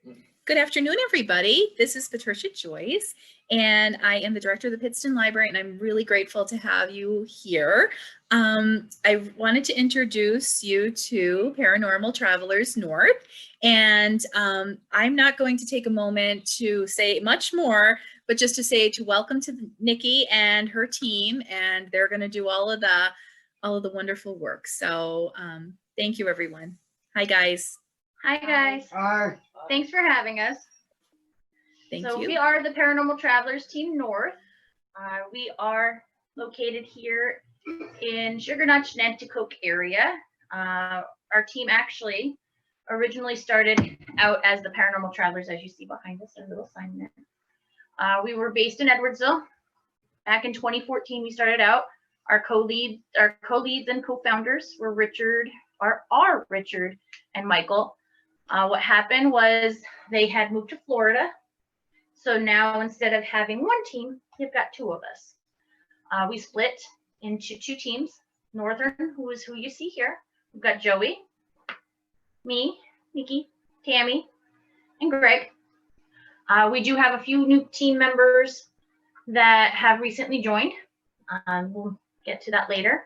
Good afternoon, everybody. This is Patricia Joyce, and I am the director of the Pittston Library, and I'm really grateful to have you here. I wanted to introduce you to Paranormal Travelers North, and I'm not going to take a moment to say much more, but just to say to welcome to Nikki and her team, and they're going to do all of the wonderful work. So thank you, everyone. Hi, guys. Hi, guys. Hi. Thanks for having us. Thank you. you. We are the Paranormal Travelers Team North. We are located here in Sugar Notch, Nanticoke area. Our team actually originally started out as the Paranormal Travelers, as you see behind us, our little sign there. We were based in Edwardsville. Back in 2014, we started out. Our co-leads and co-founders were Richard and Michael. What happened was they had moved to Florida. So now instead of having one team, they've got two of us. We split into two teams. Northern, who is who you see here. We've got Joey, me, Nikki, Tammy, and Greg. We do have a few new team members that have recently joined. We'll get to that later.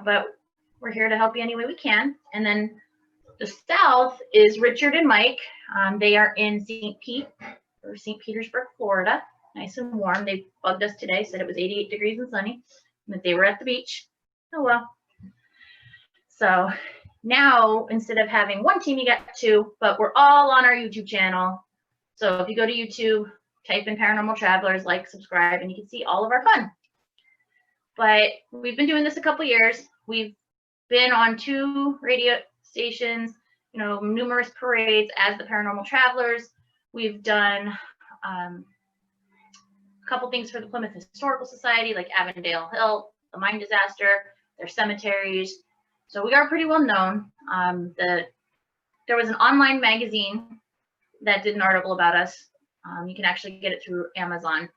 But we're here to help you any way we can. And then the south is Richard and Mike. They are in St. Petersburg, Florida. Nice and warm. They bugged us today, said it was 88 degrees and sunny, and that they were at the beach. Oh well. So now instead of having one team, you got two, but we're all on our YouTube channel. So if you go to YouTube, type in Paranormal Travelers, like, subscribe, and you can see all of our fun. But we've been doing this a couple years. We've been on 2 radio stations, numerous parades as the Paranormal Travelers. We've done a couple things for the Plymouth Historical Society, like Avondale Hill, the mine disaster, their cemeteries. So we are pretty well known. There was an online magazine that did an article about us. You can actually get it through Amazon.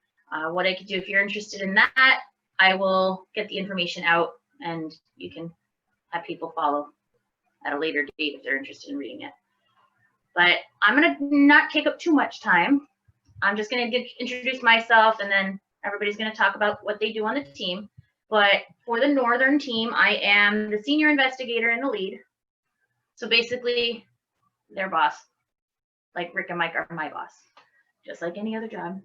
What I could do if you're interested in that, I will get the information out and you can have people follow at a later date if they're interested in reading it. But I'm going to not take up too much time. I'm just going to introduce myself, and then everybody's going to talk about what they do on the team. But for the Northern team, I am the senior investigator and the lead. So basically, their boss. Like Rick and Mike are my boss, just like any other job.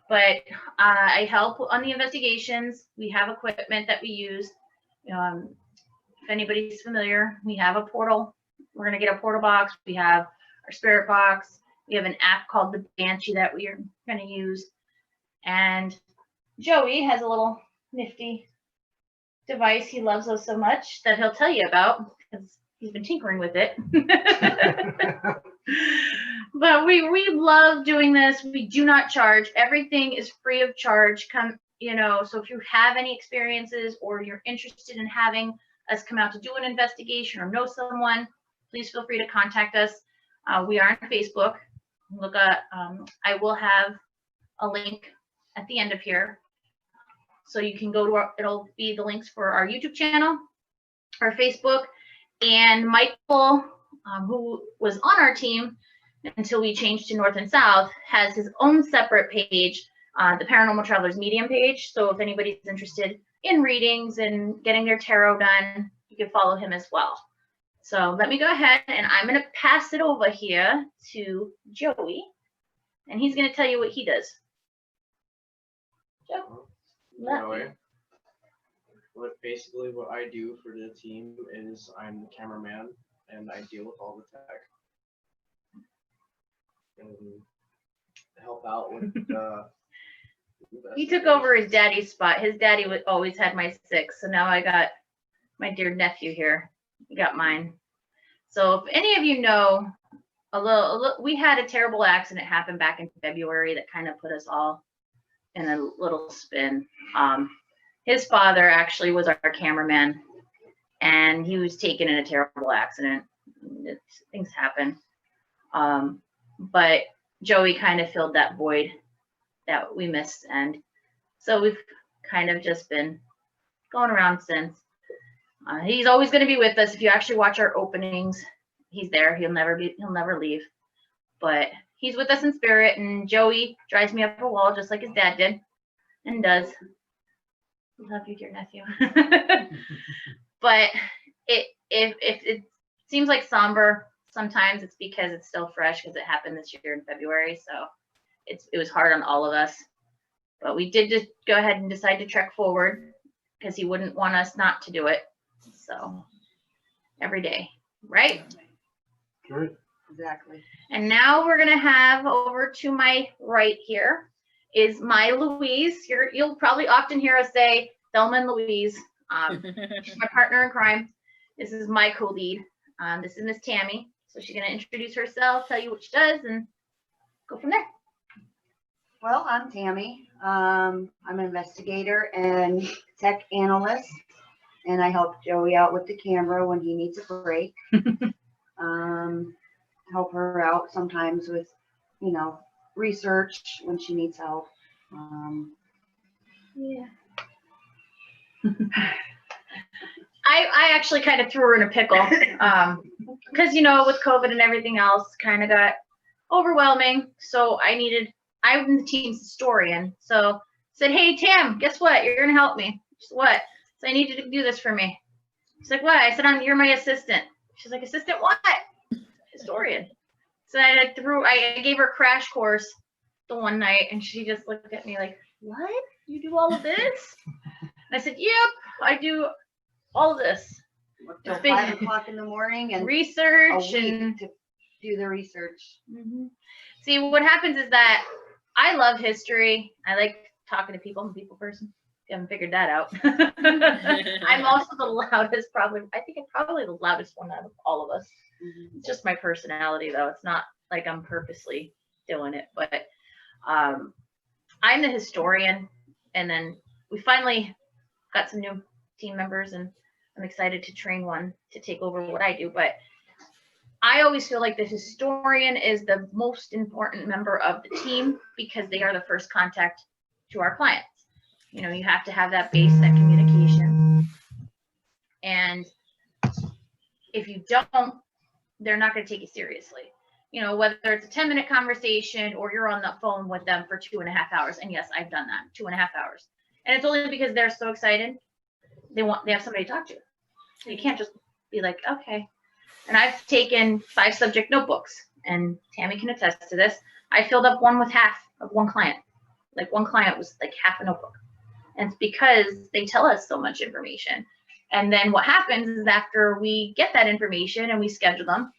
But I help on the investigations. We have equipment that we use. If anybody's familiar, we have a portal. We're going to get a portal box. We have our spirit box. We have an app called the Banshee that we are going to use. And Joey has a little nifty device he loves us so much that he'll tell you about because he's been tinkering with it. But we love doing this. We do not charge. Everything is free of charge. So if you have any experiences or you're interested in having us come out to do an investigation or know someone, please feel free to contact us. We are on Facebook. Look at, I will have a link at the end of here. So you can go to it'll be the links for our YouTube channel, our Facebook, and Michael, who was on our team until we changed to North and South, has his own separate page, the Paranormal Travelers Medium page. So if anybody's interested in readings and getting their tarot done, you can follow him as well. So let me go ahead and I'm going to pass it over here to Joey, and he's going to tell you what he does. Joe? Basically what I do for the team is I'm the cameraman and I deal with all the tech and help out with the he took over his daddy's spot. His daddy always had my 6, so now I got my dear nephew here. He got mine. So if any of you know we had a terrible accident happen back in February that kind of put us all in a little spin. His father actually was our cameraman, and he was taken in a terrible accident. Things happen. But Joey kind of filled that void that we missed, and so we've kind of just been going around since. He's always going to be with us. If you actually watch our openings, he's there. He'll never leave. but he's with us in spirit, and Joey drives me up a wall just like his dad did, and does. Love you, dear nephew. But if it seems like somber, sometimes it's because it's still fresh because it happened this year in February. So it was hard on all of us. But we did just go ahead and decide to trek forward because he wouldn't want us not to do it. So every day, right? Good. Exactly. And now we're gonna have over to my right here is my Louise. You'll probably often hear us say Thelma and Louise. She's my partner in crime. This is my co-lead. This is Miss Tammy. So she's gonna introduce herself, tell you what she does, and go from there. Well, I'm Tammy. I'm an investigator and tech analyst, and I help Joey out with the camera when he needs a break. Help her out sometimes with, research when she needs help. Yeah. I actually kind of threw her in a pickle because with COVID and everything else kind of got overwhelming. So I'm the team's historian. So said, hey Tam, guess what? You're gonna help me. She said, what? So I need you to do this for me. She's like, what? I said, you're my assistant. She's like, assistant what? Historian. So I gave her a crash course the one night, and she just looked at me like, what? You do all of this? And I said, yep, I do all of this. Till 5 o'clock in the morning and research a week and to do the research. Mm-hmm. See, what happens is that I love history. I like talking to people. I'm a people person. You haven't figured that out. I'm also the loudest, I think I'm probably the loudest one out of all of us. Mm-hmm. It's just my personality, though. It's not like I'm purposely doing it, but I'm the historian. And then we finally got some new team members, and I'm excited to train one to take over what I do. But I always feel like the historian is the most important member of the team because they are the first contact to our clients. You have to have that base, that communication. And if you don't, they're not going to take you seriously. Whether it's a 10-minute conversation or you're on the phone with them for 2.5 hours. And yes, I've done that, 2.5 hours. And it's only because they're so excited. They have somebody to talk to. So you can't just be like, okay. And I've taken 5 subject notebooks, and Tammy can attest to this. I filled up one with half of one client. Like one client was like half a notebook. And it's because they tell us so much information. And then what happens is after we get that information and we schedule them,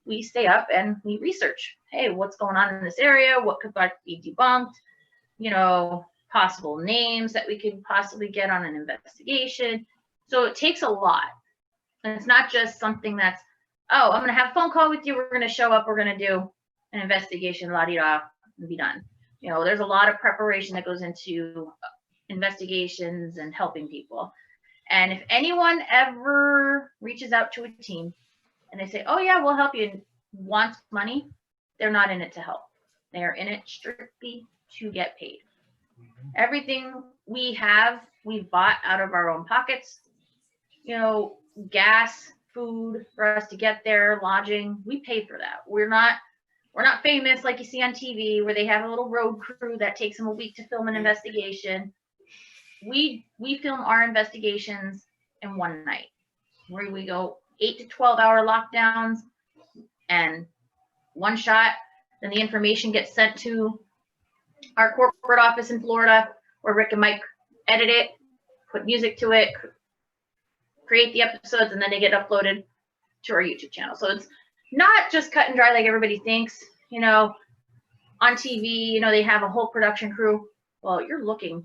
we stay up and we research. Hey, what's going on in this area? What could be debunked? Possible names that we could possibly get on an investigation. So it takes a lot. And it's not just something that's, oh, I'm going to have a phone call with you. We're going to show up. We're going to do an investigation, la-di-da, and be done. There's a lot of preparation that goes into investigations and helping people. And if anyone ever reaches out to a team and they say, oh yeah, we'll help you, and wants money, they're not in it to help. They are in it strictly to get paid. Everything we bought out of our own pockets. Gas, food for us to get there, lodging, we pay for that. We're not famous like you see on TV where they have a little road crew that takes them a week to film an investigation. We film our investigations in one night, where we go 8 to 12 hour lockdowns and one shot. Then the information gets sent to our corporate office in Florida, where Rick and Mike edit it, put music to it, create the episodes, and then they get uploaded to our YouTube channel. So it's not just cut and dry like everybody thinks. On TV, they have a whole production crew. Well, you're looking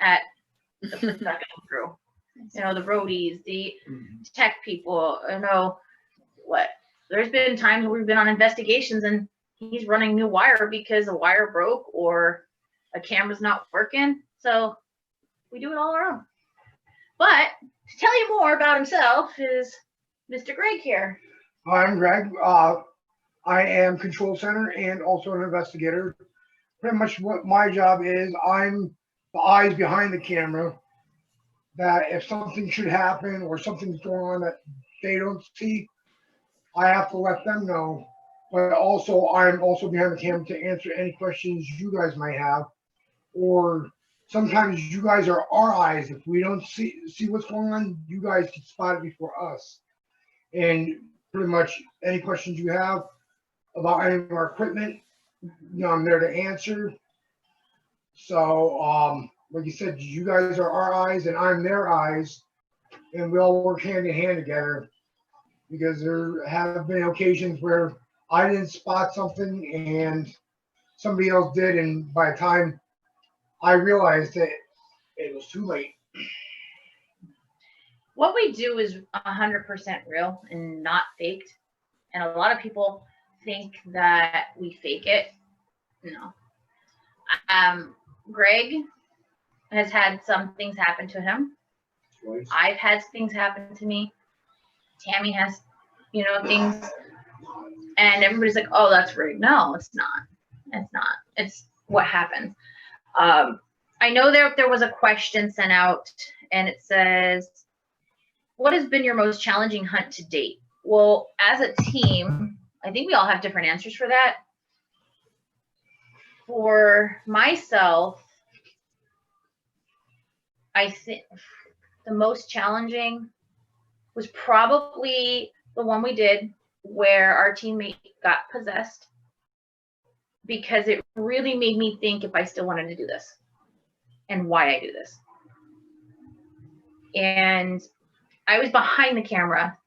at the production crew. The roadies, the tech people. There's been times where we've been on investigations and he's running new wire because a wire broke or a camera's not working. So we do it all our own. But to tell you more about himself is Mr. Greg here. Hi, I'm Greg. I am control center and also an investigator. Pretty much what my job is, I'm the eyes behind the camera, that if something should happen or something's going on that they don't see, I have to let them know but also I'm also behind the camera to answer any questions you guys might have, or sometimes you guys are our eyes. If we don't see what's going on, you guys can spot it before us. And pretty much any questions you have about any of our equipment, I'm there to answer. So, like you said, you guys are our eyes and I'm their eyes, and we all work hand in hand together, because there have been occasions where I didn't spot something and somebody else did, and by the time I realized it, it was too late. What we do is 100% real and not faked. And a lot of people think that we fake it. No. Greg has had some things happen to him. Twice. I've had things happen to me. Tammy has, things. And everybody's like, oh, that's rigged. No, it's not. It's not. It's what happens. I know there was a question sent out, and it says, what has been your most challenging hunt to date? Well, as a team, I think we all have different answers for that. For myself, I think the most challenging was probably the one we did where our teammate got possessed, because it really made me think if I still wanted to do this and why I do this. And I was behind the camera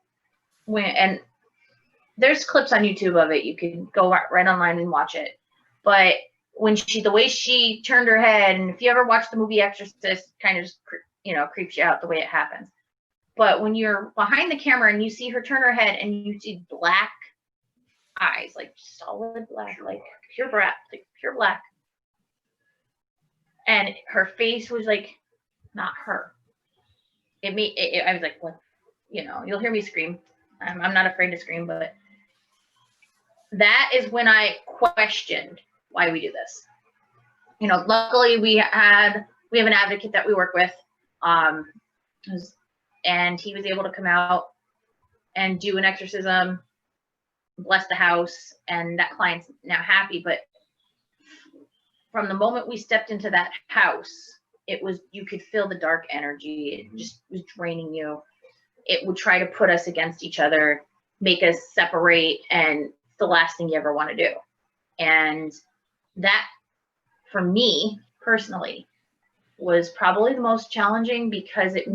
and there's clips on YouTube of it. You can go right online and watch it. But when the way she turned her head, and if you ever watch the movie Exorcist, kind of just, creeps you out the way it happens. But when you're behind the camera and you see her turn her head and you see black eyes, like solid black, like pure black. And her face was like, not her. I was like, what? You'll hear me scream. I'm not afraid to scream, but that is when I questioned why we do this. Luckily we have an advocate that we work with, and he was able to come out and do an exorcism, bless the house, and that client's now happy. But from the moment we stepped into that house, you could feel the dark energy. It just was draining you. It would try to put us against each other, make us separate, and it's the last thing you ever want to do. And that, for me personally, was probably the most challenging, because it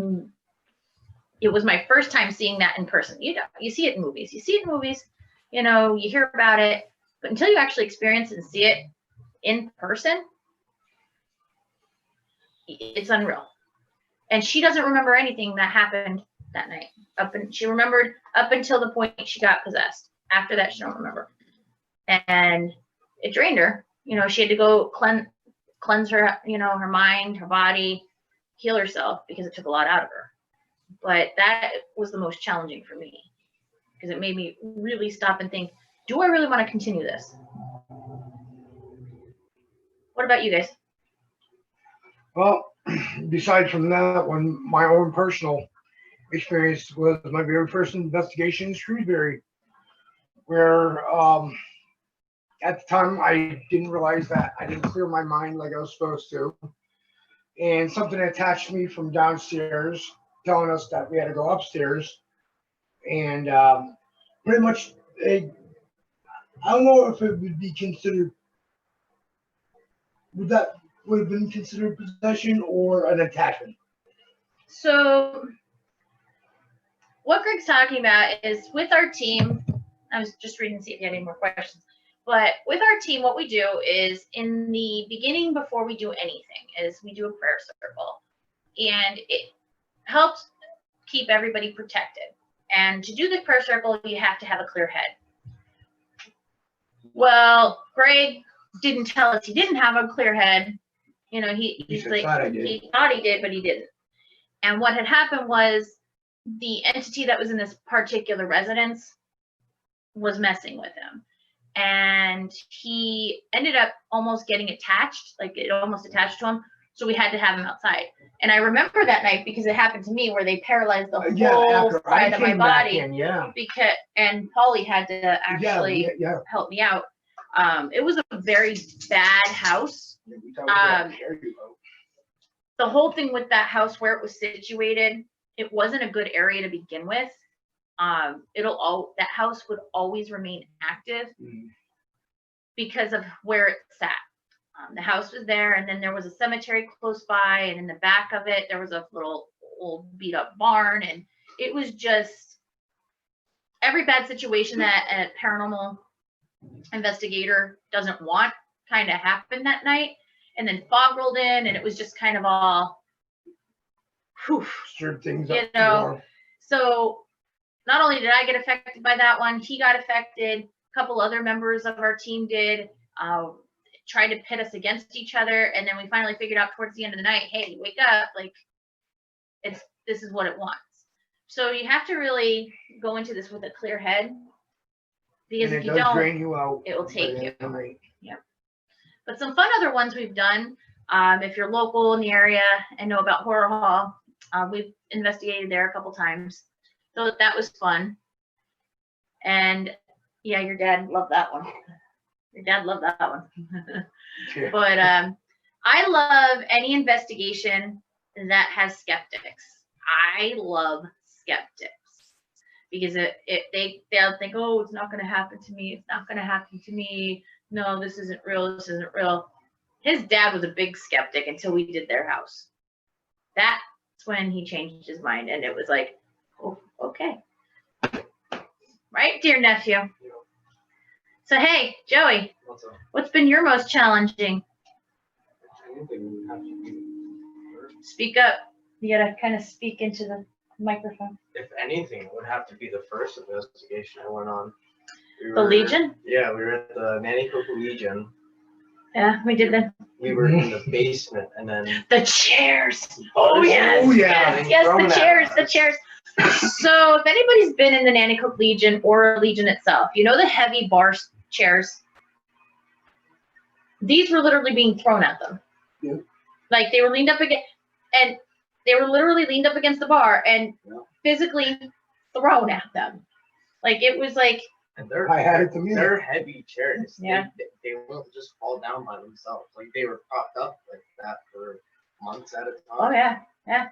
was my first time seeing that in person. You see it in movies. You hear about it, but until you actually experience and see it in person, it's unreal. And she doesn't remember anything that happened that night. She remembered up until the point she got possessed. After that, she don't remember. And it drained her. She had to go cleanse her, her mind, her body, heal herself, because it took a lot out of her. But that was the most challenging for me, because it made me really stop and think, do I really want to continue this? What about you guys? Well, besides from that one, my own personal experience was my very first investigation in Shrewsbury, where at the time I didn't realize that I didn't clear my mind like I was supposed to, and something attached me from downstairs, telling us that we had to go upstairs. And pretty much, I don't know if it would be considered, would have been considered possession or an attachment. So what Greg's talking about is, with our team, I was just reading to see if you had any more questions, but with our team, what we do is, in the beginning, before we do anything, is we do a prayer circle, and it helps keep everybody protected. And to do the prayer circle, you have to have a clear head. Well, Greg didn't tell us he didn't have a clear head. He thought he did, but he didn't. And what had happened was, the entity that was in this particular residence was messing with him. And he ended up almost getting attached, like it almost attached to him. So we had to have him outside. And I remember that night because it happened to me where they paralyzed the whole Yeah, after I side of my came back body. in, yeah. Because and Polly had to actually Yeah. help me out. It was a very bad house. We talked about Cherry Boat. The whole thing with that house where it was situated, it wasn't a good area to begin with. That house would always remain active because of where it sat. The house was there, and then there was a cemetery close by, and in the back of it, there was a little old beat up barn, and it was just every bad situation that a paranormal investigator doesn't want kind of happened that night. And then fog rolled in, and it was just kind of all, whew, Stirred things you up. know. More. So not only did I get affected by that one, he got affected. A couple other members of our team did. Tried to pit us against each other, and then we finally figured out towards the end of the night, hey, wake up, like this is what it wants. So you have to really go into this with a clear head, because if you don't, drain you out, it will take you. Night. Yeah. But some fun other ones we've done. If you're local in the area and know about Horror Hall, we've investigated there a couple times, so that was fun. And yeah, your dad loved that one. Your dad loved that one. Yeah. But I love any investigation that has skeptics. I love skeptics because they'll think, oh, it's not going to happen to me. It's not going to happen to me. No, this isn't real. This isn't real. His dad was a big skeptic until we did their house. That's when he changed his mind, and it was like, oh, okay. Right, dear nephew? Yeah. So, hey, Joey, What's up? what's been your most challenging? Anything would have to be first. Speak up. You gotta kind of speak into the microphone. If anything, it would have to be the first investigation I went on. The Legion? Yeah, we were at the Nanny Cook Legion. Yeah, we did that. We were in the basement, and then The chairs. Oh, yes. Oh, yeah. Yes, the chairs, the chairs. So if anybody's been in the Nanny Cook Legion or Legion itself, you know the heavy bar chairs? These were literally being thrown at them. Yeah. Like they were leaned up against, and they were literally leaned up against the bar and physically thrown at them. Like it was like. and they're I had it to me. They're heavy chairs. Yeah. They won't just fall down by themselves. Like they were propped up like that for months at a time. Oh yeah, yeah.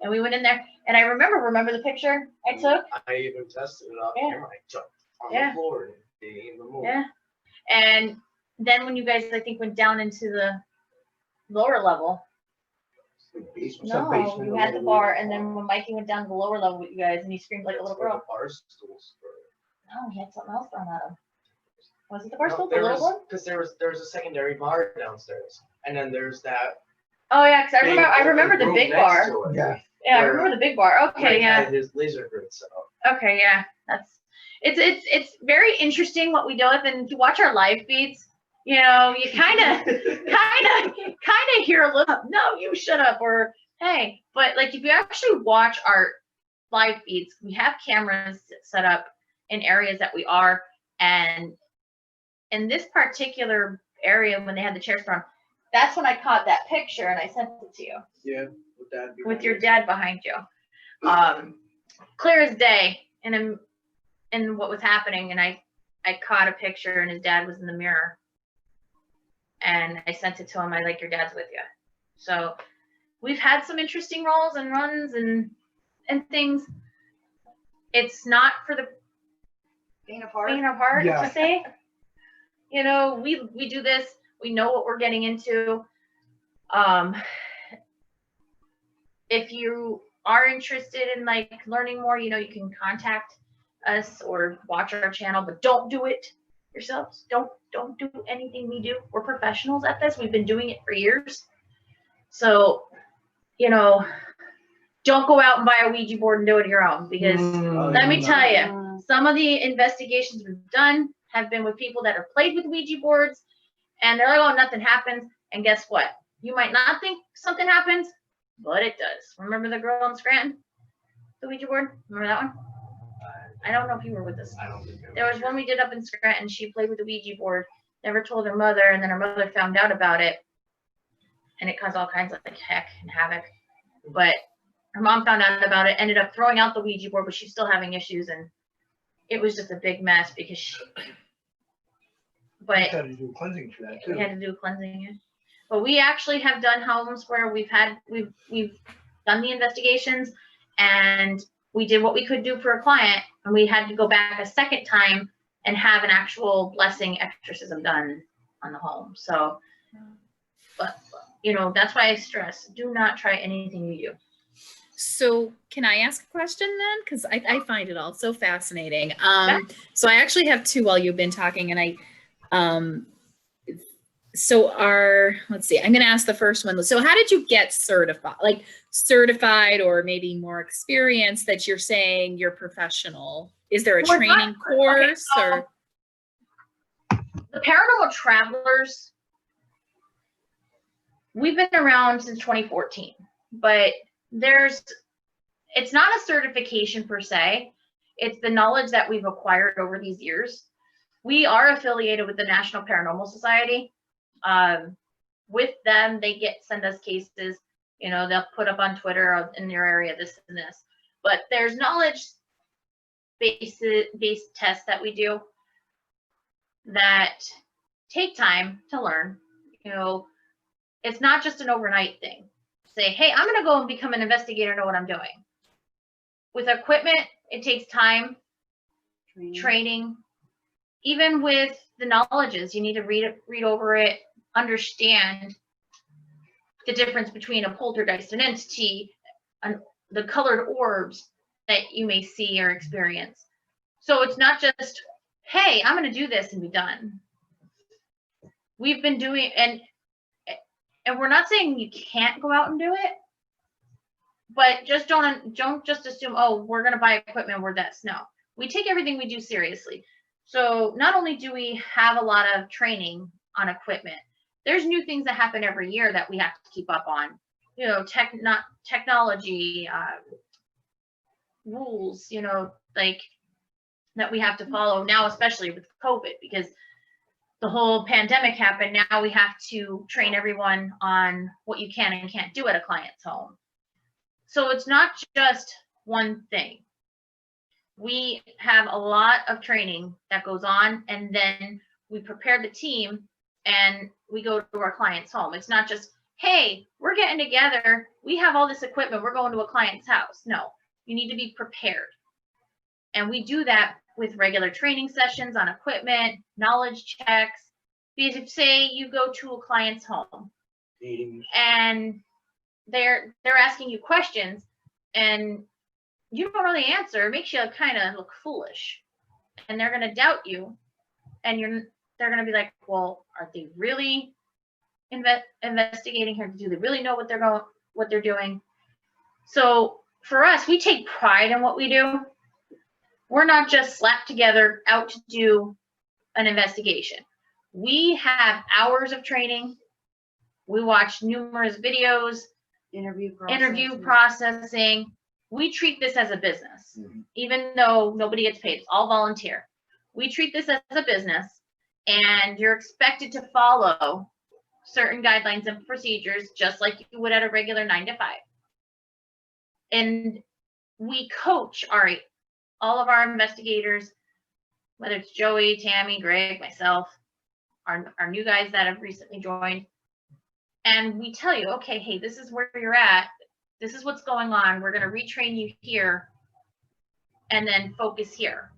And we went in there, and I remember the picture I took. I even tested it off Yeah. camera. I jumped on Yeah. the floor and they didn't even move. Yeah. And then when you guys, I think, went down into the lower level. No, you had the bar, and then when Mikey went down to the lower level with you guys, and he screamed like a little girl. The bar stools were. No, he had something else thrown at him. Was it the bar stool, the there little one? Because there was a secondary bar downstairs, and then there's that. Oh yeah, because big I remember the room big next bar. to it Yeah. Yeah, I where remember the big bar. Okay, Mike yeah. had his laser grid set up. Okay, yeah. It's very interesting what we deal with, and if you watch our live feeds, you know, you kind of hear a little, no, you shut up, or hey, but like if you actually watch our live feeds, we have cameras set up in areas that we are, and in this particular area when they had the chairs thrown, that's when I caught that picture and I sent it to you Yeah, with that. with your dad behind you, clear as day, and what was happening, and I caught a picture and his dad was in the mirror, and I sent it to him. I like, your dad's with you. So we've had some interesting rolls and runs and things. It's not for the Faint of heart. faint of heart Yeah. to say. You know, we do this. We know what we're getting into. If you are interested in like learning more, you know, you can contact us or watch our channel, but don't do it yourselves. Don't do anything we do. We're professionals at this. We've been doing it for years. So, you know, don't go out and buy a Ouija board and do it on your own, because let me tell you, some of the investigations we've done have been with people that have played with Ouija boards, and they're like, oh, nothing happens. And guess what? You might not think something happens, but it does. Remember the girl in Scranton? The Ouija board? Remember that one? I don't know if you were with us. I don't think There was one we did up in Scranton. She played with the Ouija board, never told her mother, and then her mother found out about it. and it caused all kinds of like heck and havoc. But her mom found out about it, ended up throwing out the Ouija board, but she's still having issues, and it was just a big mess because she, but We had to do cleansing for that we too. had to do cleansing. But we actually have done homes where we've done the investigations, and we did what we could do for a client, and we had to go back a second time and have an actual blessing exorcism done on the home. So, but you know, that's why I stress, do not try anything you do. So can I ask a question then? Because I find it all so fascinating. Yeah. So I actually have two while you've been talking, and let's see, I'm going to ask the first one. So how did you get certified, or maybe more experience that you're saying you're professional? Is there a We're training course or? The Paranormal Travelers, we've been around since 2014, but it's not a certification per se. It's the knowledge that we've acquired over these years. We are affiliated with the National Paranormal Society. With them, they send us cases. You know, they'll put up on Twitter in your area this and this. But there's knowledge-based tests that we do that take time to learn. You know, it's not just an overnight thing. Say, hey, I'm going to go and become an investigator, know what I'm doing. With equipment, it takes time, training. Even with the knowledges, you need to read over it, understand the difference between a poltergeist, an entity, and the colored orbs that you may see or experience. So it's not just, hey, I'm going to do this and be done. We've been doing, and we're not saying you can't go out and do it, but just don't just assume, oh, we're going to buy equipment, we're this. No, we take everything we do seriously. So not only do we have a lot of training on equipment, there's new things that happen every year that we have to keep up on. You know, technology, rules, you know, like that we have to follow now, especially with COVID, because the whole pandemic happened. Now we have to train everyone on what you can and can't do at a client's home. So it's not just one thing. We have a lot of training that goes on, and then we prepare the team and we go to our client's home. It's not just, hey, we're getting together, we have all this equipment, we're going to a client's house. No, you need to be prepared. And we do that with regular training sessions on equipment, knowledge checks. Because if, say, you go to a client's home and they're asking you questions and you don't really answer, it makes you kind of look foolish, and they're going to doubt you, and they're going to be like, well, are they really investigating here? Do they really know what they're doing? So for us, we take pride in what we do. We're not just slapped together out to do an investigation. We have hours of training. We watch numerous videos, interview processing. We treat this as a business, even though nobody gets paid. It's all volunteer. We treat this as a business, and you're expected to follow certain guidelines and procedures just like you would at a regular 9 to 5. And we coach all of our investigators, whether it's Joey, Tammy, Greg, myself, our new guys that have recently joined. And we tell you, okay, hey, this is where you're at. This is what's going on. We're going to retrain you here and then focus here.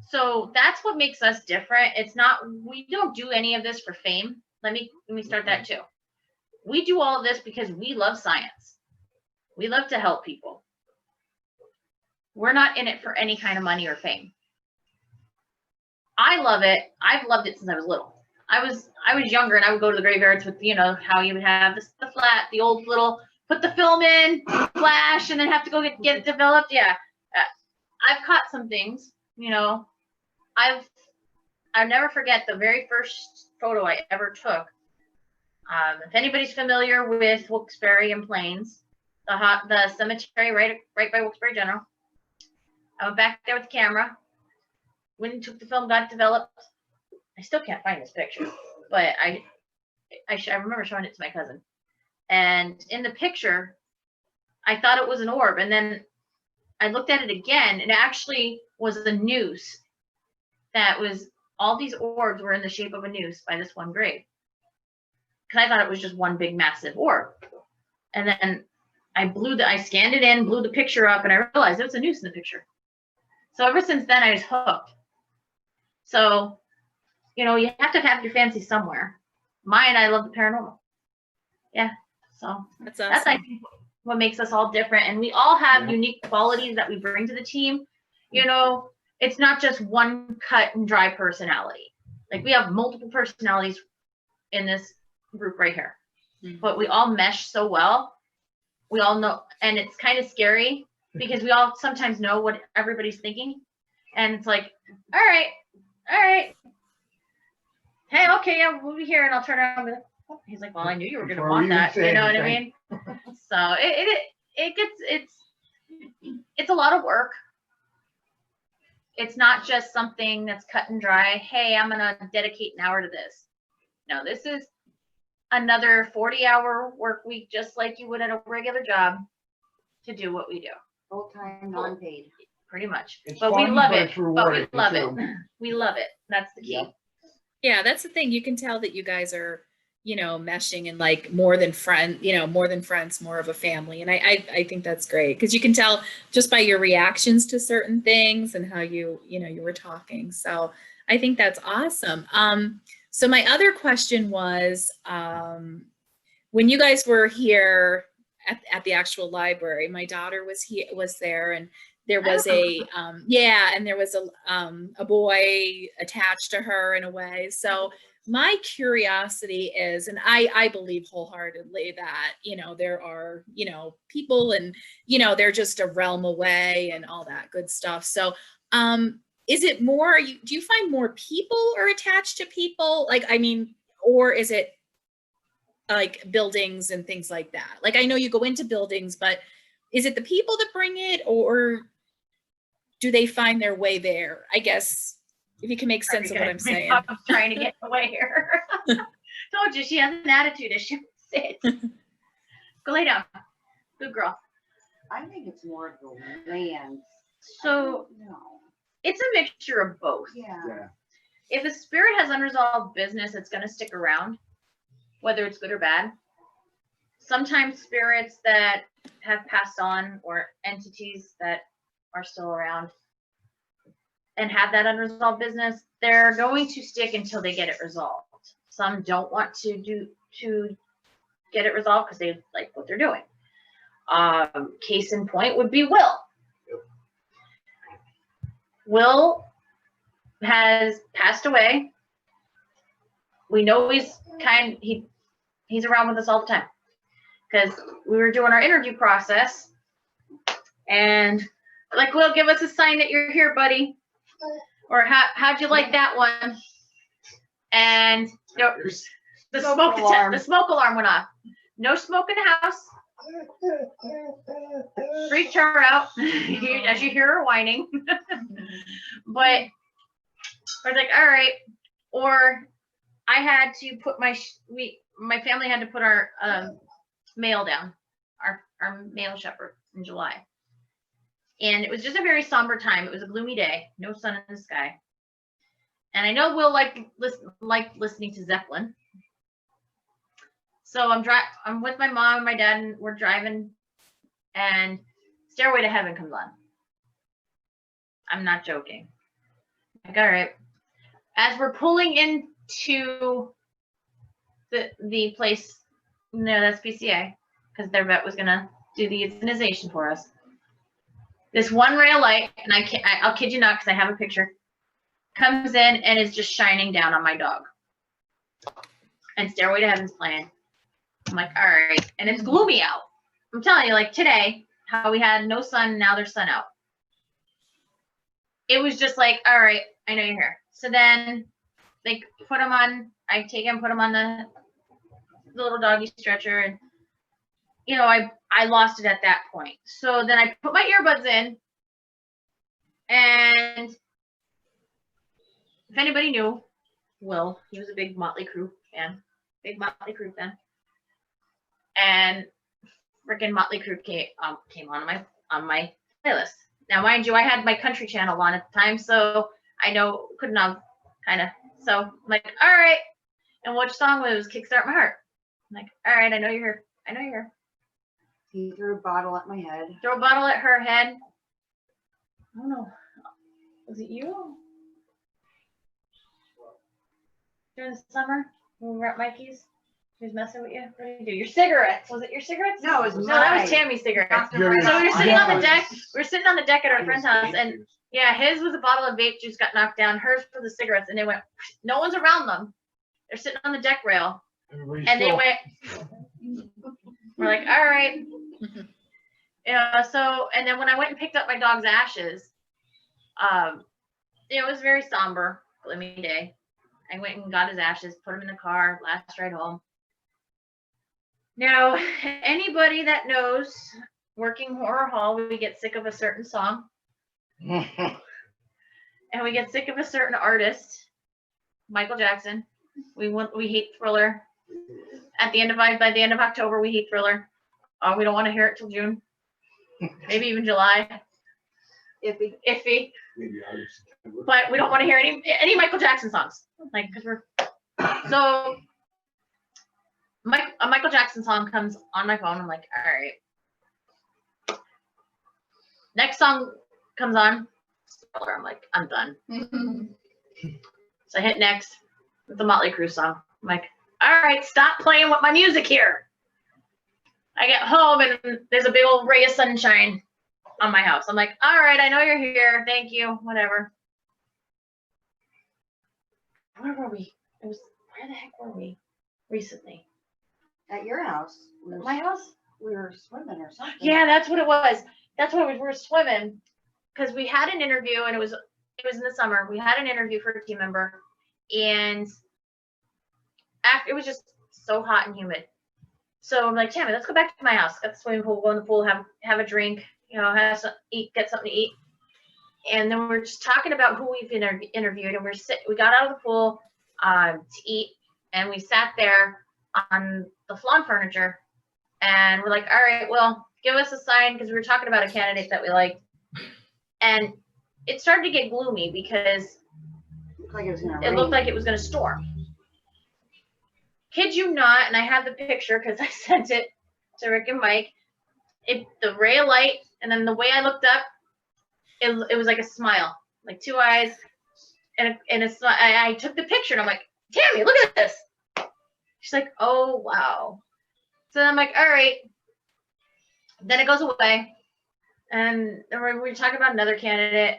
So that's what makes us different. It's not, we don't do any of this for fame. Let me start that too. We do all of this because we love science. We love to help people. We're not in it for any kind of money or fame. I love it. I've loved it since I was little. I was younger, and I would go to the graveyards with, you know, how you would have the flat, the old little, put the film in, flash, and then have to go get it developed. Yeah. I've caught some things, you know. I'll never forget the very first photo I ever took. If anybody's familiar with Wilkes-Barre and Plains, the cemetery right by Wilkes-Barre General, I went back there with the camera, went and took the film, got it developed. I still can't find this picture, but I remember showing it to my cousin. And in the picture, I thought it was an orb. And then I looked at it again, and it actually was a noose that was, all these orbs were in the shape of a noose by this one grave. Because I thought it was just one big massive orb. And then I scanned it in, blew the picture up, and I realized it was a noose in the picture. So ever since then, I was hooked. So, you know, you have to have your fancy somewhere. Mine, I love the paranormal. Yeah. So That's awesome. that's, I think, what makes us all different. And we all have unique qualities that we bring to the team. You know, it's not just one cut and dry personality. Like, we have multiple personalities in this group right here. But we all mesh so well. We all know, and it's kind of scary because we all sometimes know what everybody's thinking. And it's like, all right. Hey, okay, yeah, we'll be here. And I'll turn around and be like, oh. He's like, well, I knew you were going to Before want we even that. say You know what I anything. mean? So it's a lot of work. It's not just something that's cut and dry. Hey, I'm going to dedicate an hour to this. No, this is another 40-hour work week, just like you would at a regular job, to do what we do. Full-time, non-paid. Pretty much. It's But we fun, love but it. it's But we rewarding, love too. it. We love it. That's the key. Yep. Yeah, that's the thing. You can tell that you guys are, you know, meshing and like more than friends, more of a family. And I think that's great because you can tell just by your reactions to certain things and how you were talking. So I think that's awesome. So my other question was, when you guys were here at the actual library, my daughter was there, and there was and there was a boy attached to her in a way. So my curiosity is, and I believe wholeheartedly that, you know, there are, you know, people and, you know, they're just a realm away and all that good stuff. So, is it more, do you find more people are attached to people? Like, I mean, or is it like buildings and things like that? Like, I know you go into buildings, but is it the people that bring it, or do they find their way there? I guess if you can make sense of what I'm saying. I'm trying to get away here. Told you she has an attitude issue. Sit. Go lay down. Good girl. I think it's more of the land. So No. it's a mixture of both. Yeah. If a spirit has unresolved business, it's going to stick around, whether it's good or bad. Sometimes spirits that have passed on, or entities that are still around and have that unresolved business, they're going to stick until they get it resolved. Some don't want to get it resolved because they like what they're doing. Case in point would be Will. Will has passed away. We know he's around with us all the time because we were doing our interview process, and like, Will, give us a sign that you're here, buddy. Or how'd you like that one? And you know, the smoke alarm went off. No smoke in the house. Freaked her out as you hear her whining. But I was like, all right. Or I had to put my family had to put our mail down, our mail shepherd in July. And it was just a very somber time. It was a gloomy day, no sun in the sky. And I know Will liked listening to Zeppelin. So I'm with my mom and my dad, and we're driving, and Stairway to Heaven comes on. I'm not joking. Like, all right. As we're pulling into the place, no, that's PCA, because their vet was gonna do the euthanization for us. This one ray of light, and I'll kid you not, because I have a picture, comes in and is just shining down on my dog. And Stairway to Heaven's playing. I'm like, all right. And it's gloomy out. I'm telling you, like today, how we had no sun, now there's sun out. It was just like, all right, I know you're here. So then they put him on, I take him, put him on the little doggy stretcher, and you know, I lost it at that point. So then I put my earbuds in, and if anybody knew, Will, he was a big Motley Crue fan. and freaking Motley Crue came on my playlist. Now, mind you, I had my country channel on at the time, so I couldn't have kind of. So I'm like, all right. And which song was "Kickstart My Heart"? I'm like, all right, I know you're here. I know you're here. He threw a bottle at my head. Throw a bottle at her head. I don't know. Was it you? During the summer when we were at Mikey's? She was messing with you? What did you do? Your cigarettes. Was it your cigarettes? No, it was No, that mine. was Tammy's cigarettes. Yeah, So we were sitting on the yeah. deck. We were sitting on the deck at our friend's house, and yeah, his was a bottle of vape juice got knocked down. Hers was the cigarettes, and they went. No one's around them. They're sitting on the deck rail, and they went. We're like, all right. Yeah. So, and then when I went and picked up my dog's ashes, it was a very somber, gloomy day. I went and got his ashes, put him in the car, last ride home. Now, anybody that knows working horror hall, we get sick of a certain song, and we get sick of a certain artist, Michael Jackson. We hate Thriller. By the end of October, we hate Thriller. We don't want to hear it till June, maybe even July. Iffy. But we don't want to hear any Michael Jackson songs, like because we're so. A Michael Jackson song comes on my phone. I'm like, all right. Next song comes on. I'm like, I'm done. So I hit next with the Motley Crue song. I'm like, all right, stop playing with my music here. I get home and there's a big old ray of sunshine on my house. I'm like, all right, I know you're here. Thank you. Whatever. Where were we? Where the heck were we recently? At your house. My house? We were swimming or something. Yeah, that's what it was. That's what it was. We were swimming because we had an interview, and it was in the summer. We had an interview for a team member, and after it was just so hot and humid. So I'm like, Tammy, let's go back to my house. Got the swimming pool, go in the pool, have a drink, get something to eat. And then we're just talking about who we've interviewed, and we got out of the pool to eat, and we sat there on the lawn furniture, and we're like, all right, well, give us a sign, because we were talking about a candidate that we liked, and it started to get gloomy because it looked like it was going to storm. Kid you not, and I have the picture because I sent it to Rick and Mike. The ray of light, and then the way I looked up, it was like a smile, like two eyes, and I took the picture, and I'm like, Tammy, look at this. She's like, oh, wow. So I'm like, all right. Then it goes away. And then we're talking about another candidate.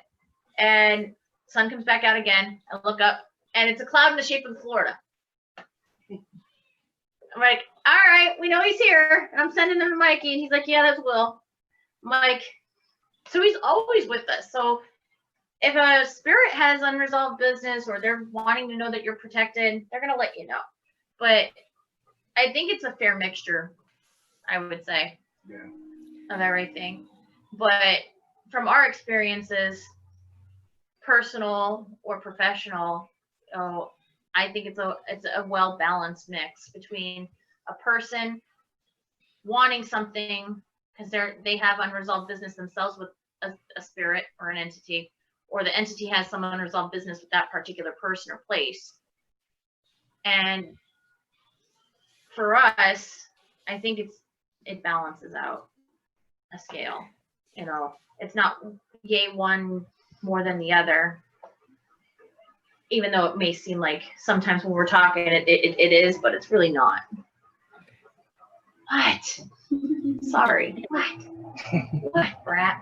And sun comes back out again. I look up, and it's a cloud in the shape of Florida. I'm like, all right, we know he's here. And I'm sending him to Mikey. And he's like, yeah, that's Will. I'm like, so he's always with us. So if a spirit has unresolved business, or they're wanting to know that you're protected, they're going to let you know. But I think it's a fair mixture, I would say, of everything. But from our experiences, personal or professional, I think it's a well-balanced mix between a person wanting something because they have unresolved business themselves with a spirit or an entity, or the entity has some unresolved business with that particular person or place. And for us, I think it balances out a scale. It's not yay one more than the other, even though it may seem like sometimes when we're talking it is, but it's really not. What? Sorry. What, brat?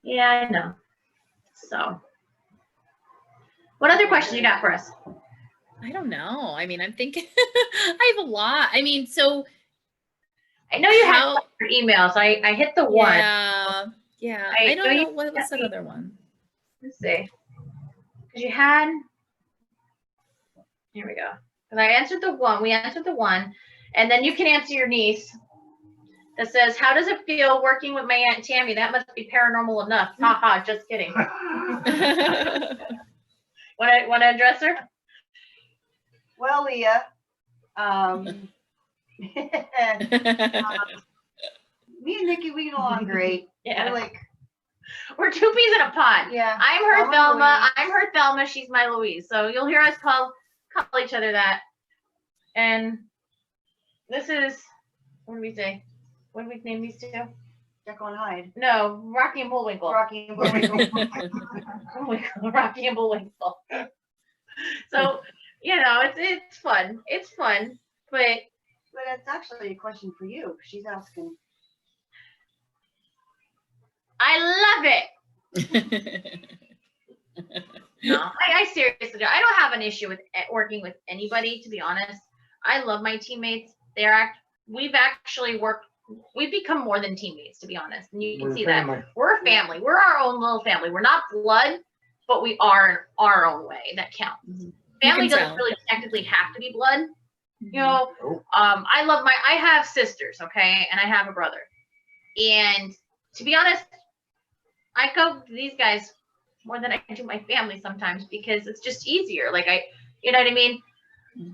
Yeah, I know. So, what other questions you got for us? I don't know. I mean, I'm thinking I have a lot. I mean, so I know you have your emails. I hit the one. Yeah. I don't know what was that other one. Let's see. Because you had. Here we go. Because I answered the one. We answered the one, and then you can answer your niece. That says, "How does it feel working with my Aunt Tammy? That must be paranormal enough." Haha. Just kidding. Want to address her? Well, Leah, Me and Nikki, we get along great. Yeah. We're like, We're two peas in a pod. yeah. I'm her Thelma, Thelma. Louise. I'm her Thelma. She's my Louise. So you'll hear us call each other that. And this is, what do we say? What do we name these two? Jekyll and Hyde. No, Rocky and Bullwinkle. Rocky and Bullwinkle. Rocky and Bullwinkle. So, you know, it's fun. It's fun. But But that's actually a question for you. She's asking. I love it. No, I seriously do. I don't have an issue with working with anybody, to be honest. I love my teammates. We've become more than teammates, to be honest. And you can see that. We're a family. We're our own little family. We're not blood, but we are in our own way that counts. Family doesn't really technically have to be blood. You know, I have sisters, okay, and I have a brother. And to be honest, I go to these guys more than I do my family sometimes because it's just easier. Like you know what I mean?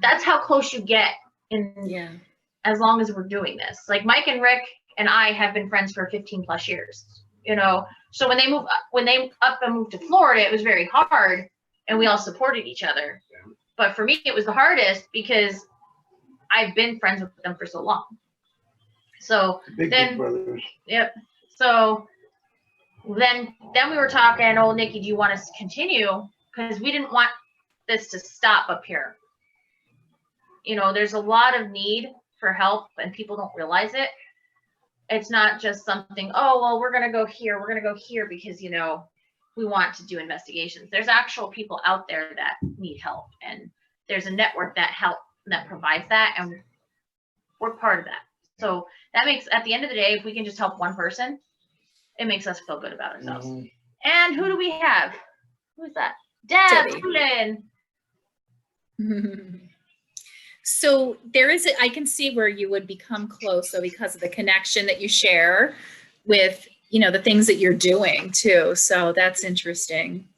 That's how close you get as long as we're doing this. Like Mike and Rick and I have been friends for 15 plus years, you know? So when they moved to Florida, it was very hard and we all supported each other. But for me, it was the hardest because I've been friends with them for so long. So Big brothers. Yep. So then we were talking, oh, Nikki, do you want us to continue? Because we didn't want this to stop up here. You know, there's a lot of need for help and people don't realize it. It's not just something, oh, well, we're going to go here because, you know, we want to do investigations. There's actual people out there that need help. And there's a network that provides that. And we're part of that. So that makes, at the end of the day, if we can just help one person, it makes us feel good about ourselves. And who do we have? Who's that? Deb. So I can see where you would become close, though, because of the connection that you share with, you know, the things that you're doing too. So that's interesting.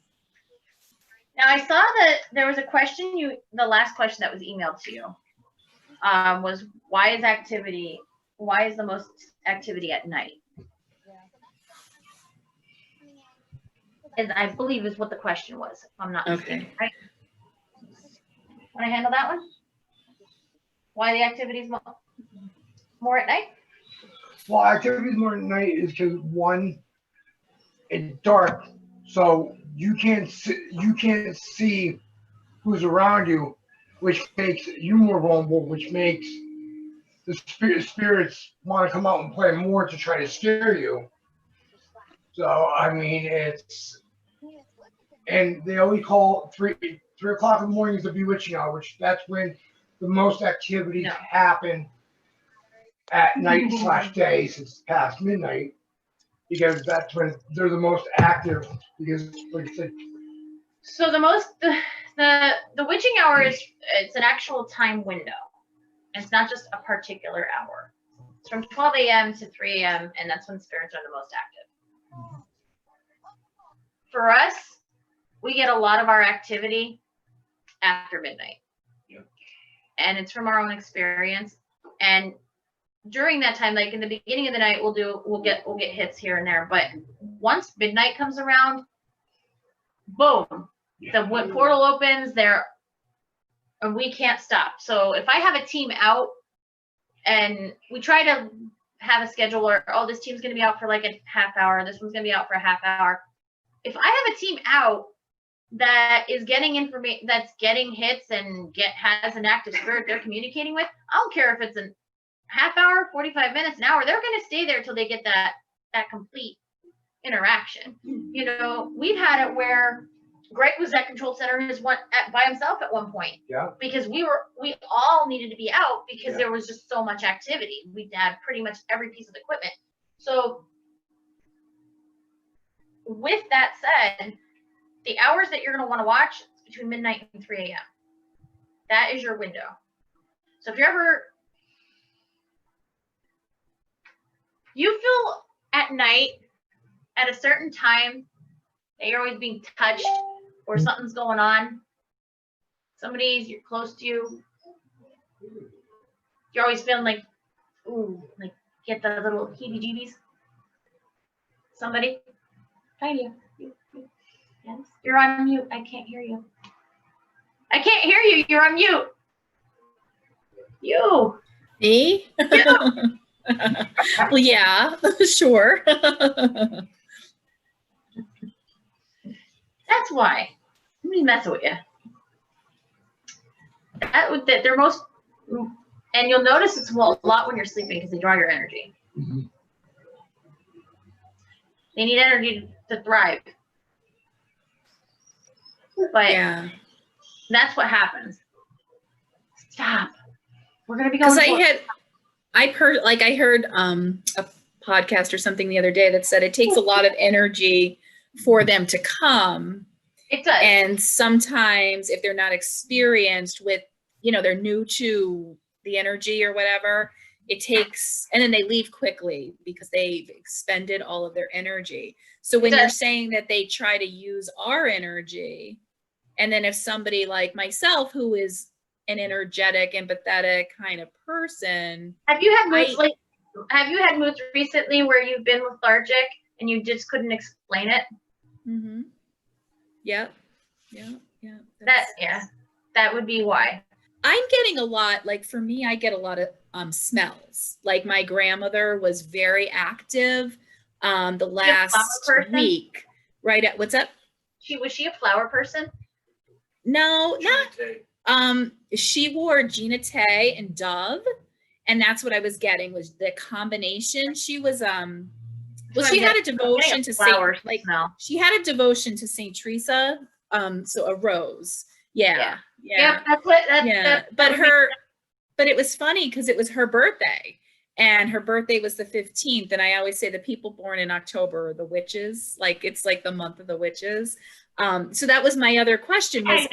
Now I saw that there was a question the last question that was emailed to you was why is the most activity at night? And I believe is what the question was, if I'm not mistaken, right? Want to handle that one? Why the activities more at night? Well, activities more at night is because one, it's dark, so you can't see who's around you, which makes you more vulnerable, which makes the spirits want to come out and play more to try to scare you. So I mean, and they always call 3 o'clock in the morning is the bewitching hour, which that's when the most activities happen at night / day, since it's past midnight, because that's when they're the most active. Because, like I said, so the witching hour it's an actual time window. It's not just a particular hour. It's from 12 a.m. to 3 a.m. and that's when spirits are the most active. For us, we get a lot of our activity after midnight. And it's from our own experience. And during that time, like in the beginning of the night, we'll get hits here and there. But once midnight comes around, boom, the portal opens there, and we can't stop. So if I have a team out, and we try to have a schedule where, oh, this team's going to be out for like a half hour, this one's going to be out for a half hour. If I have a team out that is getting information, that's getting hits and has an active spirit they're communicating with, I don't care if it's a half hour, 45 minutes, an hour, they're going to stay there till they get that complete interaction. You know, we've had it where Greg was at control center by himself at one point. Yeah. Because we all needed to be out because there was just so much activity. We had pretty much every piece of equipment. So with that said, the hours that you're going to want to watch is between midnight and 3 a.m. That is your window. So if you feel at night at a certain time that you're always being touched or something's going on, you're close to you, You're always feeling like, ooh, like get the little heebie-jeebies. Somebody? Find you. Yes. You're on mute. I can't hear you. I can't hear you. You're on mute. You. Me? Well, yeah, sure. That's why. Let me mess with you. They're most, and you'll notice it's a lot when you're sleeping because they draw your energy. Mhm. They need energy to thrive. But Yeah. that's what happens. Stop. We're gonna be going. Because I heard a podcast or something the other day that said it takes a lot of energy for them to come. It does. And sometimes if they're not experienced with, they're new to the energy or whatever, it takes, and then they leave quickly because they've expended all of their energy. So when you're saying that they try to use our energy, and then if somebody like myself, who is an energetic, empathetic kind of person. Have you had moods recently where you've been lethargic and you just couldn't explain it? Mm-hmm. Yeah. That would be why. I'm getting a lot, like for me, I get a lot of smells. Like my grandmother was very active the last week. Right at, what's up? Was she a flower person? No, not. She wore Gina Tay and Dove, and that's what I was getting was the combination. She was well, she had a devotion to Saint, like she had a devotion to Saint Teresa. So a rose. Yeah. That's what. But it was funny because it was her birthday, and her birthday was the 15th. And I always say the people born in October are the witches. Like it's like the month of the witches. So that was my other question was,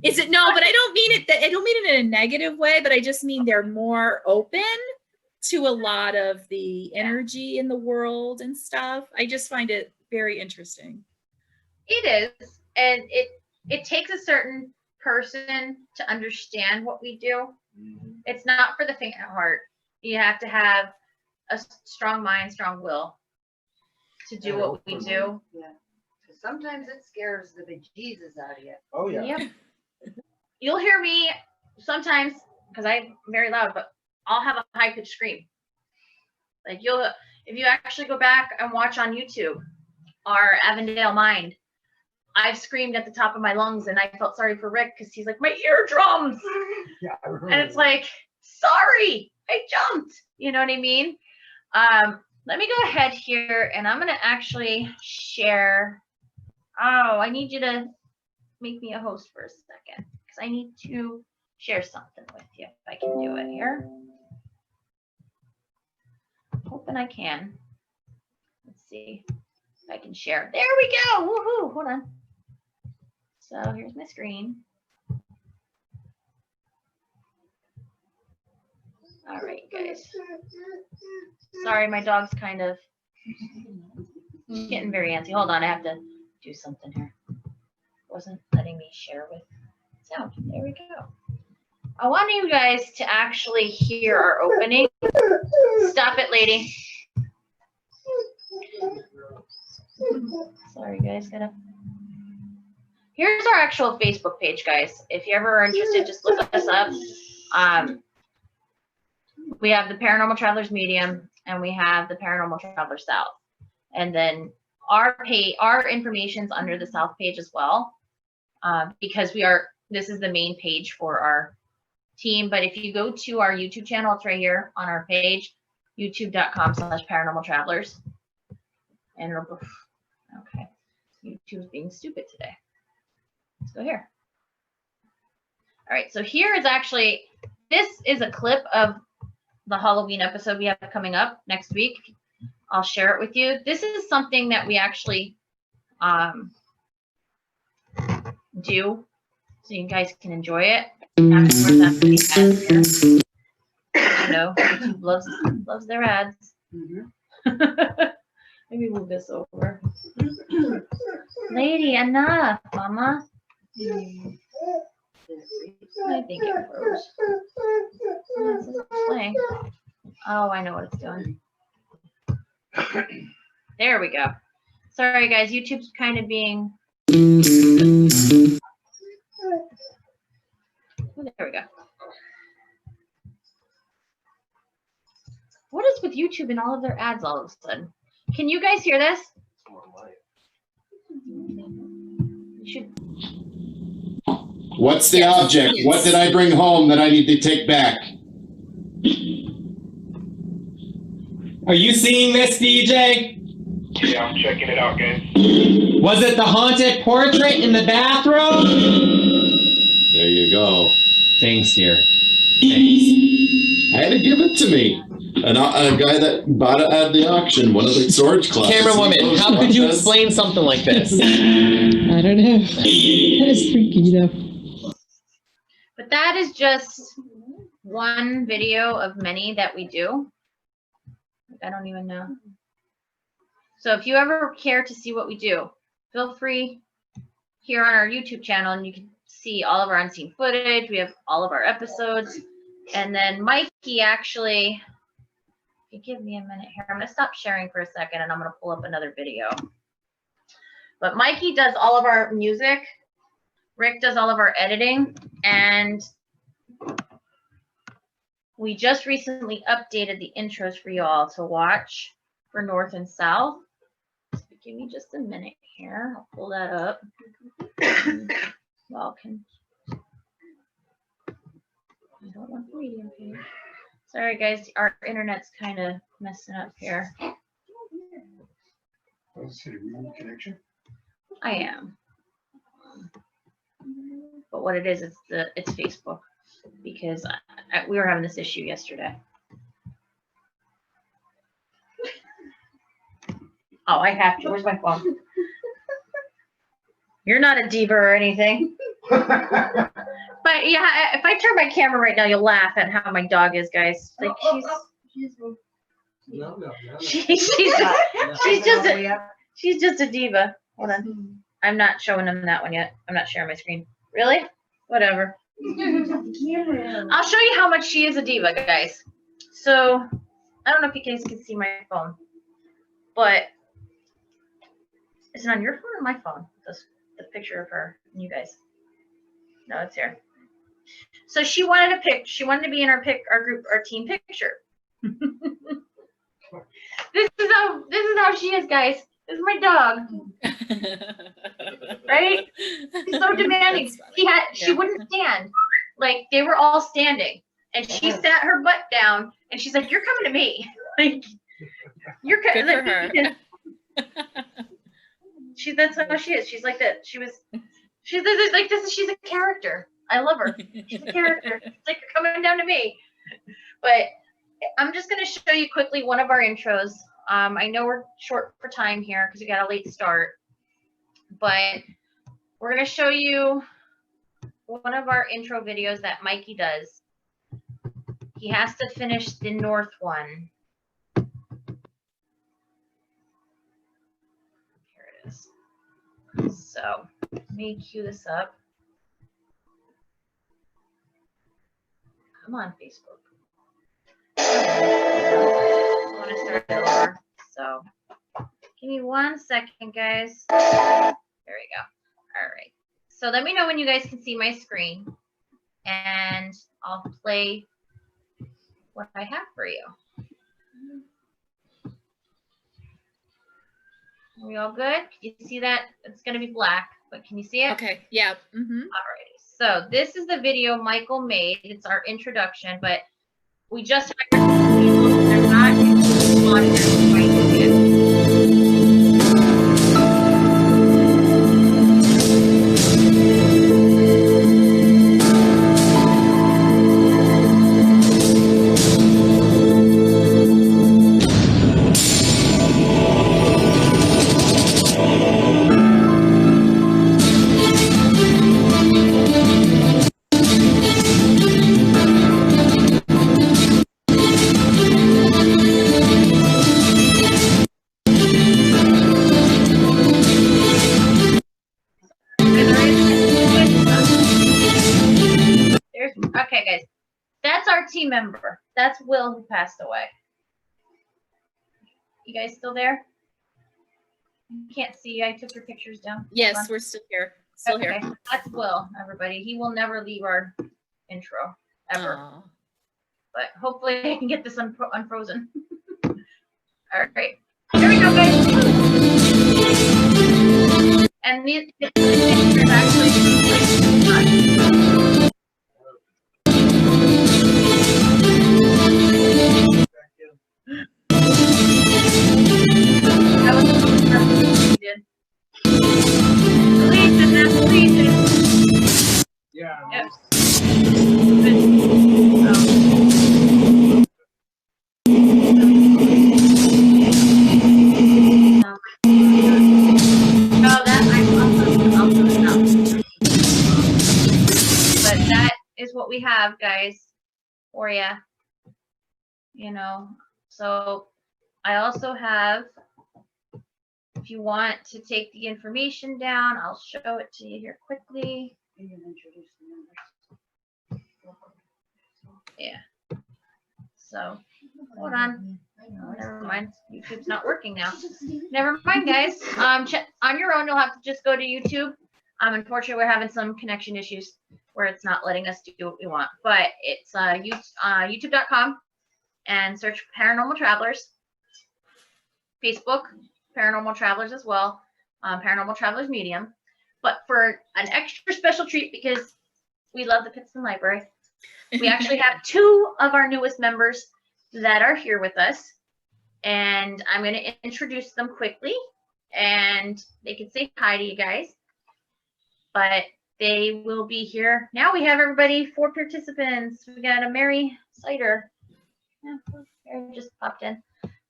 is it no, but I don't mean it I don't mean it in a negative way, but I just mean they're more open to a lot of the energy in the world and stuff. I just find it very interesting. It is. And it takes a certain person to understand what we do. Mm-hmm. It's not for the faint of heart. You have to have a strong mind, strong will to do what we do. Yeah. Sometimes it scares the bejesus out of you. Oh yeah. Yep. You'll hear me sometimes because I'm very loud, but I'll have a high pitched scream. Like if you actually go back and watch on YouTube, our Avondale Mind, I've screamed at the top of my lungs, and I felt sorry for Rick because he's like, my eardrums. Yeah, I remember. And it's like, sorry, I jumped. You know what I mean? Let me go ahead here, and I'm gonna actually share. Oh, I need you to make me a host for a second because I need to share something with you. If I can do it here. Hoping I can. Let's see if I can share. There we go. Woohoo! Hold on. So here's my screen. All right, guys. Sorry, my dog's kind of getting very antsy. Hold on, I have to do something here. Wasn't letting me share with sound. There we go. I want you guys to actually hear our opening. Stop it, lady. Sorry, guys. Here's our actual Facebook page, guys. If you ever are interested, just look us up. We have the Paranormal Travelers Medium, and we have the Paranormal Traveler South. And then our information's under the South page as well, because this is the main page for our team. But if you go to our YouTube channel, it's right here on our page, youtube.com/paranormal travelers. And okay, YouTube's being stupid today. Let's go here. All right, so here is this is a clip of the Halloween episode we have coming up next week. I'll share it with you. This is something that we actually do, so you guys can enjoy it. Afterwards, you know, YouTube loves their ads. Mm-hmm. Let me move this over. Lady, enough, Mama. I think it froze. This is playing. Oh, I know what it's doing. There we go. Sorry, guys. YouTube's kind of being. There we go. What is with YouTube and all of their ads all of a sudden? Can you guys hear this? You should. What's the object? What did I bring home that I need to take back? Are you seeing this, DJ? Yeah, I'm checking it out, guys. Was it the haunted portrait in the bathroom? There you go. Thanks, dear. Thanks. Had to give it to me. A guy that bought it at the auction, one of the storage closets. Camera woman, how could you explain something like this? I don't know. That is freaky though. But that is just one video of many that we do. I don't even know. So if you ever care to see what we do, feel free here on our YouTube channel, and you can see all of our unseen footage. We have all of our episodes. And then Mikey actually, if you give me a minute here, I'm going to stop sharing for a second and I'm going to pull up another video. But Mikey does all of our music. Rick does all of our editing. And we just recently updated the intros for you all to watch for North and South. So give me just a minute here. I'll pull that up. Y'all can. I don't want the medium page. Sorry, guys. Our internet's kind of messing up here. Connection. I am. But what it is, it's Facebook, because we were having this issue yesterday. Oh, I have to. Where's my phone? You're not a diva or anything. But yeah, if I turn my camera right now, you'll laugh at how my dog is, guys. Like she's just a diva. Hold on. I'm not showing them that one yet. I'm not sharing my screen. Really? Whatever. I'll show you how much she is a diva, guys. So I don't know if you guys can see my phone, but is it on your phone or my phone? The picture of her and you guys. No, it's here. So she wanted to be in our team picture. This is how she is, guys. This is my dog. Right? She's so demanding. She wouldn't stand. Like, they were all standing. And she sat her butt down and she's like, "You're coming to me." Like, you're Good for her. That's how she is. She's like that. She's like this. She's a character. I love her. She's a character. It's like, "You're coming down to me." But I'm just going to show you quickly one of our intros. I know we're short for time here because we got a late start, but we're going to show you one of our intro videos that Mikey does. He has to finish the North one. Here it is. So let me cue this up. Come on, Facebook. I want to start it over. So give me 1 second, guys. There we go. All right. So let me know when you guys can see my screen, and I'll play what I have for you. Are we all good? Can you see that? It's going to be black, but can you see it? Okay. Yeah. Mm-hmm. Alrighty. So this is the video Michael made. It's our introduction, but we just hired some people, so they're not on here. Okay, guys. That's our team member. That's Will who passed away. You guys still there? Can't see. I took your pictures down. Yes, we're still here. Still Okay, here. that's Will, everybody. He will never leave our intro, ever. Aw. But hopefully I can get this unfrozen. All right. Here we go, guys. And these pictures actually that was the most perfect we did. Release it, man, release it. Yeah. Yep. So. No, that I'll put it up. But that is what we have, guys, for you. You know, so I also have, if you want to take the information down, I'll show it to you here quickly. Yeah. So, hold on. Oh, never mind. YouTube's not working now. Never mind, guys. On your own, you'll have to just go to YouTube. Unfortunately, we're having some connection issues where it's not letting us do what we want. But it's youtube.com and search Paranormal Travelers. Facebook, Paranormal Travelers as well. Paranormal Travelers Medium. But for an extra special treat, because we love the Pittston Library, we actually have 2 of our newest members that are here with us. And I'm going to introduce them quickly. And they can say hi to you guys. But they will be here. Now we have everybody, 4 participants. We got a Mary Cider. Yeah, Mary just popped in.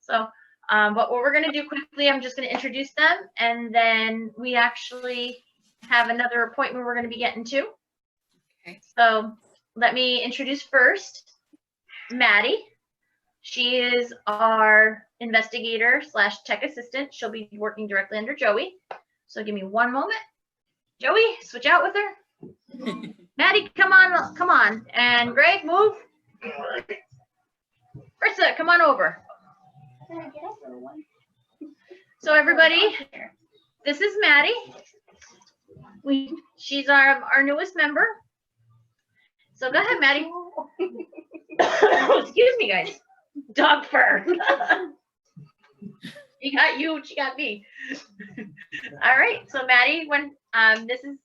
So, but what we're going to do quickly, I'm just going to introduce them. And then we actually have another appointment we're going to be getting to. Okay. So let me introduce first Maddie. She is our investigator / tech assistant. She'll be working directly under Joey. So give me one moment. Joey, switch out with her. Maddie, come on. And Greg, move. Marissa, come on over. So everybody, this is Maddie. She's our newest member. So go ahead, Maddie. Excuse me, guys. Dog fur. She got you, she got me. All right, so Maddie, this is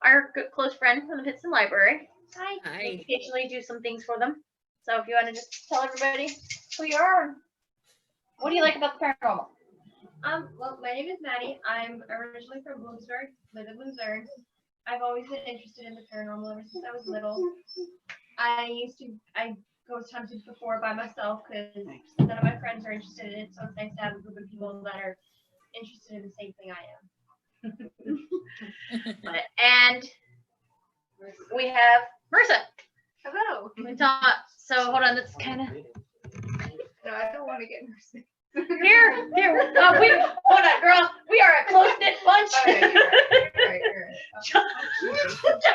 our good close friend from the Pittston Library. Hi. Hi. We occasionally do some things for them. So if you want to just tell everybody who you are, what do you like about the paranormal? Well, my name is Maddie. I'm originally from Bloomsburg, live in Luzerne. I've always been interested in the paranormal ever since I was little. I ghost hunted before by myself because none of my friends are interested in it, so it's nice to have a group of people that are interested in the same thing I am. And we have Marissa. Hello. So hold on, that's kind of No, I don't want to get Marissa. here. Hold on, girl. We are a close knit bunch. Right.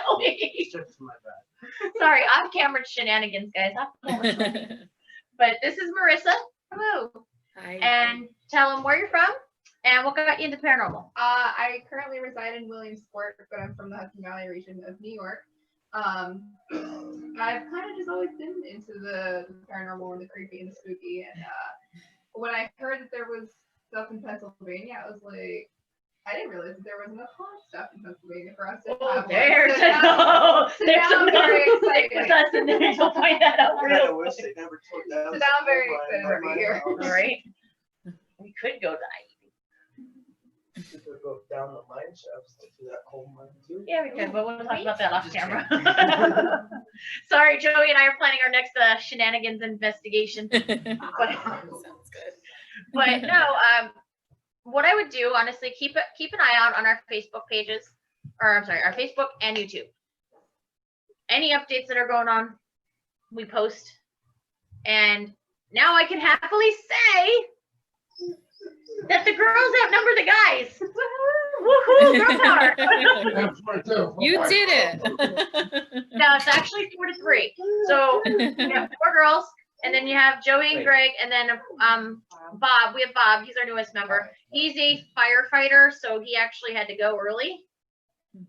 Joey. Sorry, I'm camera shenanigans, guys. But this is Marissa. Hello. Hi. And tell them where you're from and what got you into paranormal. I currently reside in Williamsport, but I'm from the Hudson Valley region of New York. I've kind of just always been into the paranormal and the creepy and the spooky. And when I heard that there was stuff in Pennsylvania, I was like, I didn't realize that there was enough haunt stuff in Pennsylvania for us to have. There's I'm very excited. with us, and then you'll find that out real quick. So now I'm very excited to be here. All right. We could go to Go down the mine shafts to that coal mine too. Yeah, we could, but we'll talk about that off camera. Sorry, Joey and I are planning our next shenanigans investigation. Sounds good. But no, what I would do, honestly, keep an eye out on our Facebook pages, or I'm sorry, our Facebook and YouTube. Any updates that are going on, we post. And now I can happily say that the girls outnumber the guys. Woohoo, girl power. You did it. No, so actually 4-3. So you have 4 girls, and then you have Joey and Greg, and then Bob. We have Bob. He's our newest member. He's a firefighter, so he actually had to go early.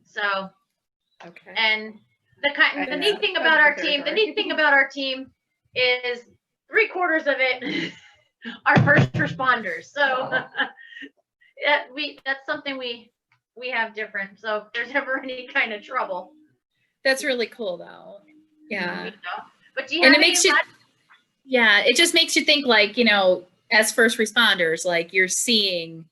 So, Okay. and the neat thing about our team is 3/4 of it are first responders. So that's something we have different. So if there's ever any kind of trouble. That's really cool though. Yeah. But do you have yeah, it just makes you think like, you know, as first responders, like you're seeing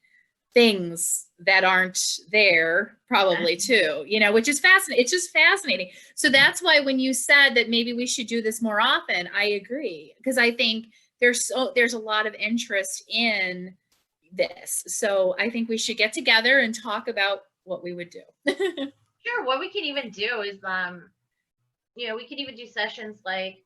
things that aren't there probably too, you know, which is fascinating. It's just fascinating. So that's why when you said that maybe we should do this more often, I agree, because I think there's a lot of interest in this. So I think we should get together and talk about what we would do. Sure. What we can even do is, you know, we could even do sessions like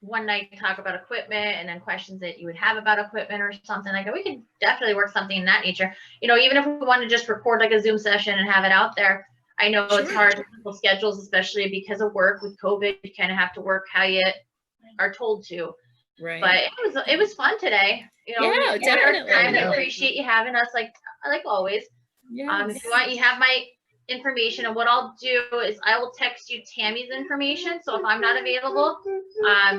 one night talk about equipment and then questions that you would have about equipment or something like that. We could definitely work something in that nature. You know, even if we want to just record like a Zoom session and have it out there. I know it's hard with people's schedules, especially because of work with COVID. You kind of have to work how you are told to. Right. But it was fun today. You know, yeah, definitely. I appreciate you having us like always. Yes. If you want, you have my information, and what I'll do is I will text you Tammy's information. So if I'm not available,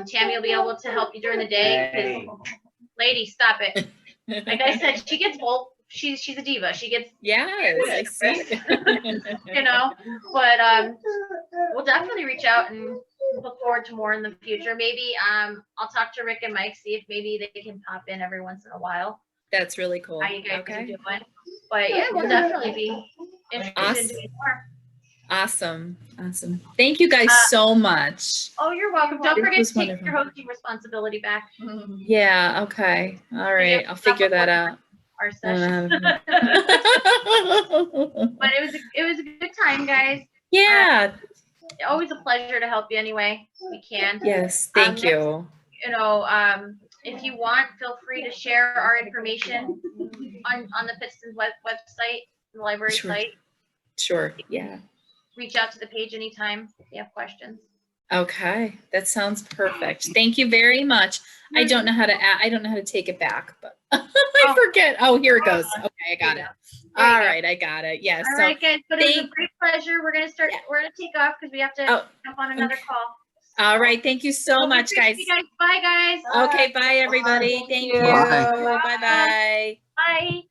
Tammy will be able to help you during the day. Lady, stop it. Like I said, she gets both. She's a diva. She gets I see. you know, but we'll definitely reach out and look forward to more in the future. Maybe I'll talk to Rick and Mike, see if maybe they can pop in every once in a while. That's really cool. How you guys are doing? But yeah, we'll definitely be interested in doing more. Awesome. Thank you guys so much. Oh, you're welcome. Don't forget to take wonderful. your hosting responsibility back. Yeah. Okay. All right. I'll figure that out. Our session. But it was a good time, guys. Yeah. Always a pleasure to help you anyway we can. Yes. Thank you. You know, if you want, feel free to share our information on the Pittston website, the library site. Sure. Yeah. Reach out to the page anytime if you have questions. Okay. That sounds perfect. Thank you very much. I don't know how to take it back, but I forget. Oh, here it goes. Okay, I got it. All right, I got it. Yes. All right, guys. But it was a great pleasure. We're gonna start. We're gonna take off because we have to jump on another call. All right. Thank you so much, guys. Bye, guys. Okay. Bye, everybody. Thank you. Bye. Bye-bye. Bye.